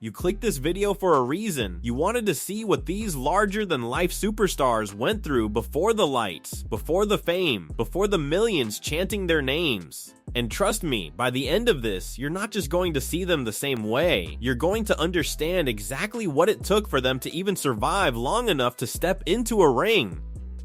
You clicked this video for a reason. You wanted to see what these larger-than-life superstars went through before the lights, before the fame, before the millions chanting their names. And trust me, by the end of this, you're not just going to see them the same way. You're going to understand exactly what it took for them to even survive long enough to step into a ring.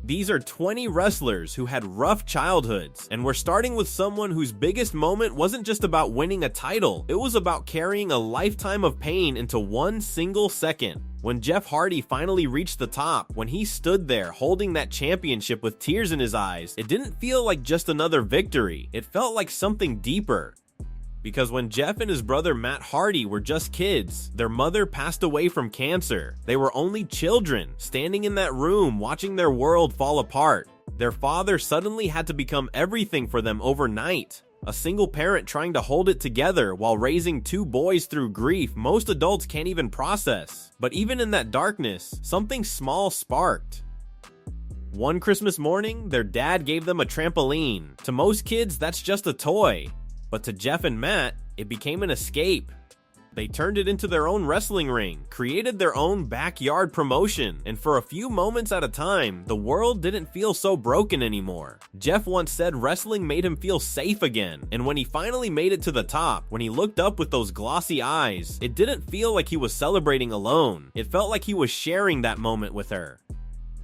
These are 20 wrestlers who had rough childhoods, and we're starting with someone whose biggest moment wasn't just about winning a title, it was about carrying a lifetime of pain into one single second. When Jeff Hardy finally reached the top, when he stood there holding that championship with tears in his eyes, it didn't feel like just another victory, it felt like something deeper. Because when Jeff and his brother Matt Hardy were just kids, their mother passed away from cancer. They were only children, standing in that room watching their world fall apart. Their father suddenly had to become everything for them overnight. A single parent trying to hold it together while raising two boys through grief most adults can't even process. But even in that darkness, something small sparked. One Christmas morning, their dad gave them a trampoline. To most kids, that's just a toy. But to Jeff and Matt, it became an escape. They turned it into their own wrestling ring, created their own backyard promotion, and for a few moments at a time, the world didn't feel so broken anymore. Jeff once said wrestling made him feel safe again, and when he finally made it to the top, when he looked up with those glossy eyes, it didn't feel like he was celebrating alone. It felt like he was sharing that moment with her.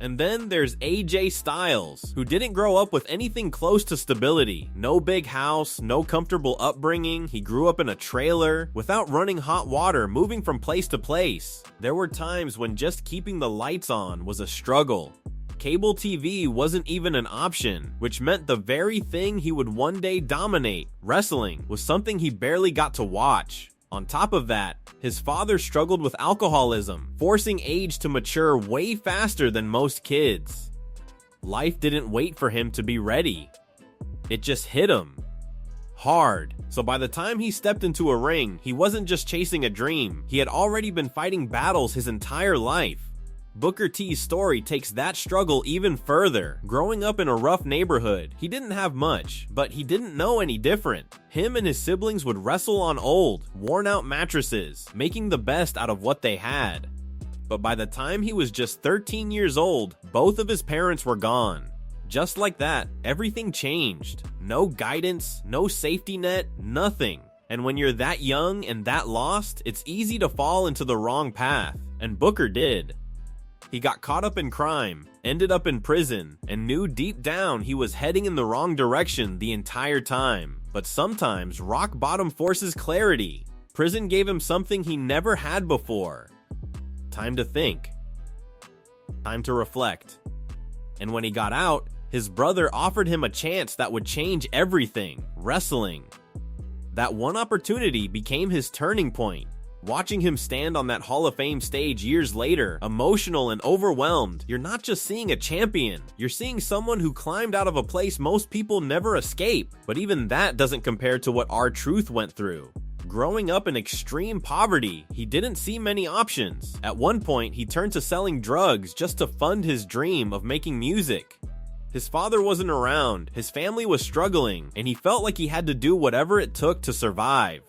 And then there's AJ Styles, who didn't grow up with anything close to stability. No big house, no comfortable upbringing, he grew up in a trailer, without running hot water, moving from place to place. There were times when just keeping the lights on was a struggle. Cable TV wasn't even an option, which meant the very thing he would one day dominate, wrestling, was something he barely got to watch. On top of that, his father struggled with alcoholism, forcing age to mature way faster than most kids. Life didn't wait for him to be ready. It just hit him. Hard. So by the time he stepped into a ring, he wasn't just chasing a dream, he had already been fighting battles his entire life. Booker T's story takes that struggle even further. Growing up in a rough neighborhood, he didn't have much, but he didn't know any different. Him and his siblings would wrestle on old, worn-out mattresses, making the best out of what they had. But by the time he was just 13 years old, both of his parents were gone. Just like that, everything changed. No guidance, no safety net, nothing. And when you're that young and that lost, it's easy to fall into the wrong path, and Booker did. He got caught up in crime, ended up in prison, and knew deep down he was heading in the wrong direction the entire time. But sometimes rock bottom forces clarity. Prison gave him something he never had before. Time to think. Time to reflect. And when he got out, his brother offered him a chance that would change everything: wrestling. That one opportunity became his turning point. Watching him stand on that Hall of Fame stage years later, emotional and overwhelmed, you're not just seeing a champion, you're seeing someone who climbed out of a place most people never escape. But even that doesn't compare to what R-Truth went through. Growing up in extreme poverty, he didn't see many options. At one point, he turned to selling drugs just to fund his dream of making music. His father wasn't around, his family was struggling, and he felt like he had to do whatever it took to survive.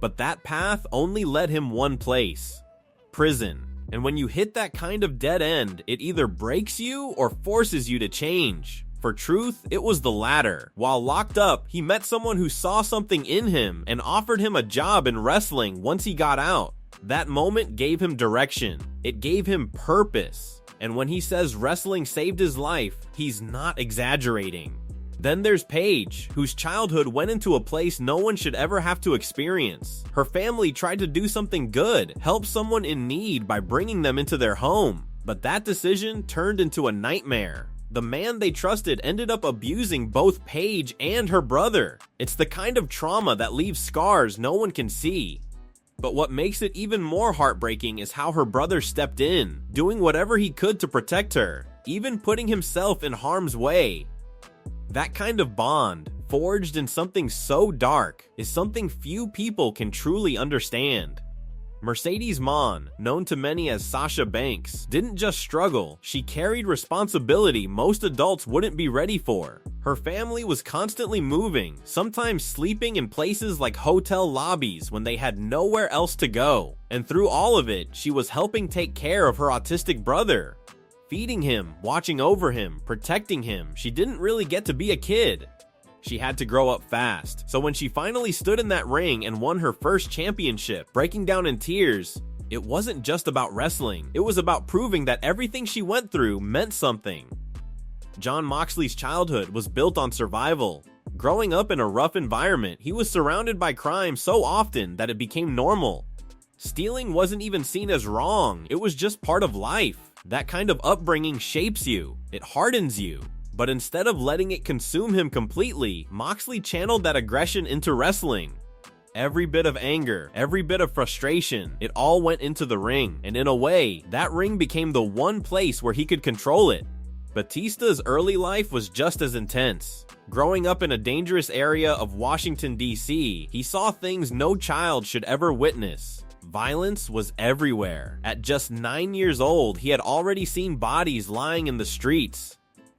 But that path only led him one place: prison. And when you hit that kind of dead end, it either breaks you or forces you to change. For Truth, it was the latter. While locked up, he met someone who saw something in him and offered him a job in wrestling once he got out. That moment gave him direction. It gave him purpose. And when he says wrestling saved his life, he's not exaggerating. Then there's Paige, whose childhood went into a place no one should ever have to experience. Her family tried to do something good, help someone in need by bringing them into their home. But that decision turned into a nightmare. The man they trusted ended up abusing both Paige and her brother. It's the kind of trauma that leaves scars no one can see. But what makes it even more heartbreaking is how her brother stepped in, doing whatever he could to protect her, even putting himself in harm's way. That kind of bond, forged in something so dark, is something few people can truly understand. Mercedes Mon, known to many as Sasha Banks, didn't just struggle, she carried responsibility most adults wouldn't be ready for. Her family was constantly moving, sometimes sleeping in places like hotel lobbies when they had nowhere else to go. And through all of it, she was helping take care of her autistic brother. Feeding him, watching over him, protecting him. She didn't really get to be a kid. She had to grow up fast. So when she finally stood in that ring and won her first championship, breaking down in tears, it wasn't just about wrestling. It was about proving that everything she went through meant something. Jon Moxley's childhood was built on survival. Growing up in a rough environment, he was surrounded by crime so often that it became normal. Stealing wasn't even seen as wrong, it was just part of life. That kind of upbringing shapes you, it hardens you. But instead of letting it consume him completely, Moxley channeled that aggression into wrestling. Every bit of anger, every bit of frustration, it all went into the ring, and in a way, that ring became the one place where he could control it. Batista's early life was just as intense. Growing up in a dangerous area of Washington, D.C., he saw things no child should ever witness. Violence was everywhere. At just 9 years old, he had already seen bodies lying in the streets.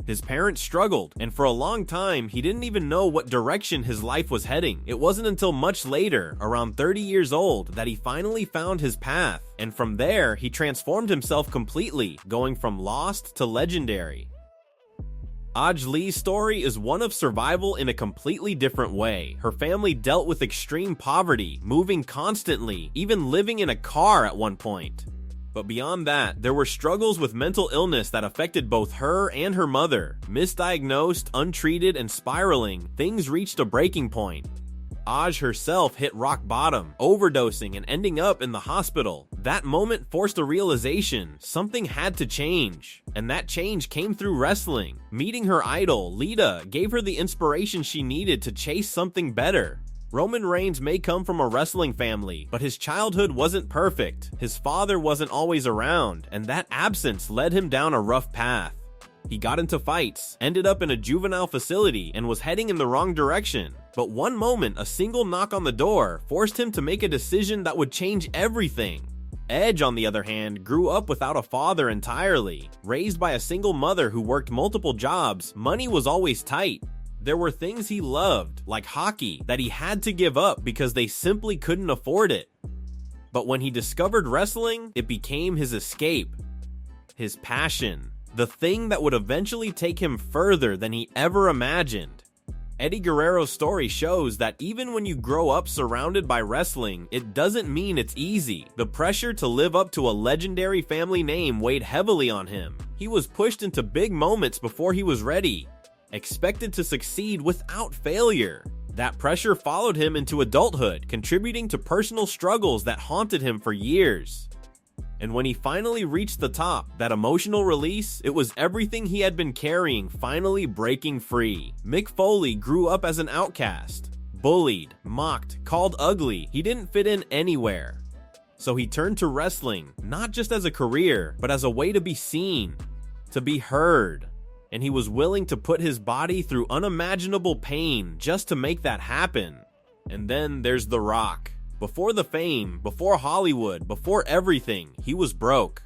His parents struggled, and for a long time, he didn't even know what direction his life was heading. It wasn't until much later, around 30 years old, that he finally found his path, and from there, he transformed himself completely, going from lost to legendary. Aj Lee's story is one of survival in a completely different way. Her family dealt with extreme poverty, moving constantly, even living in a car at one point. But beyond that, there were struggles with mental illness that affected both her and her mother. Misdiagnosed, untreated, and spiraling, things reached a breaking point. Aj herself hit rock bottom, overdosing and ending up in the hospital. That moment forced a realization, something had to change. And that change came through wrestling. Meeting her idol, Lita, gave her the inspiration she needed to chase something better. Roman Reigns may come from a wrestling family, but his childhood wasn't perfect. His father wasn't always around, and that absence led him down a rough path. He got into fights, ended up in a juvenile facility, and was heading in the wrong direction. But one moment, a single knock on the door, forced him to make a decision that would change everything. Edge, on the other hand, grew up without a father entirely. Raised by a single mother who worked multiple jobs, money was always tight. There were things he loved, like hockey, that he had to give up because they simply couldn't afford it. But when he discovered wrestling, it became his escape. His passion. The thing that would eventually take him further than he ever imagined. Eddie Guerrero's story shows that even when you grow up surrounded by wrestling, it doesn't mean it's easy. The pressure to live up to a legendary family name weighed heavily on him. He was pushed into big moments before he was ready. Expected to succeed without failure. That pressure followed him into adulthood, contributing to personal struggles that haunted him for years. And when he finally reached the top, that emotional release, it was everything he had been carrying finally breaking free. Mick Foley grew up as an outcast. Bullied, mocked, called ugly, he didn't fit in anywhere. So he turned to wrestling, not just as a career, but as a way to be seen, to be heard. And he was willing to put his body through unimaginable pain just to make that happen. And then there's The Rock. Before the fame, before Hollywood, before everything, he was broke.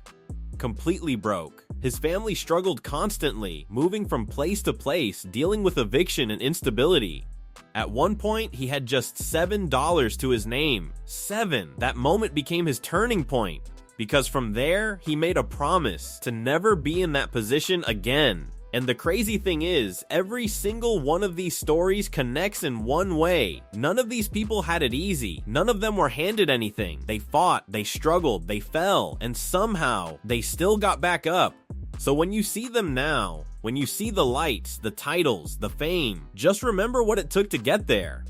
Completely broke. His family struggled constantly, moving from place to place, dealing with eviction and instability. At one point, he had just $7 to his name. 7. That moment became his turning point. Because from there, he made a promise to never be in that position again. And the crazy thing is, every single one of these stories connects in one way. None of these people had it easy. None of them were handed anything. They fought, they struggled, they fell, and somehow they still got back up. So when you see them now, when you see the lights, the titles, the fame, just remember what it took to get there.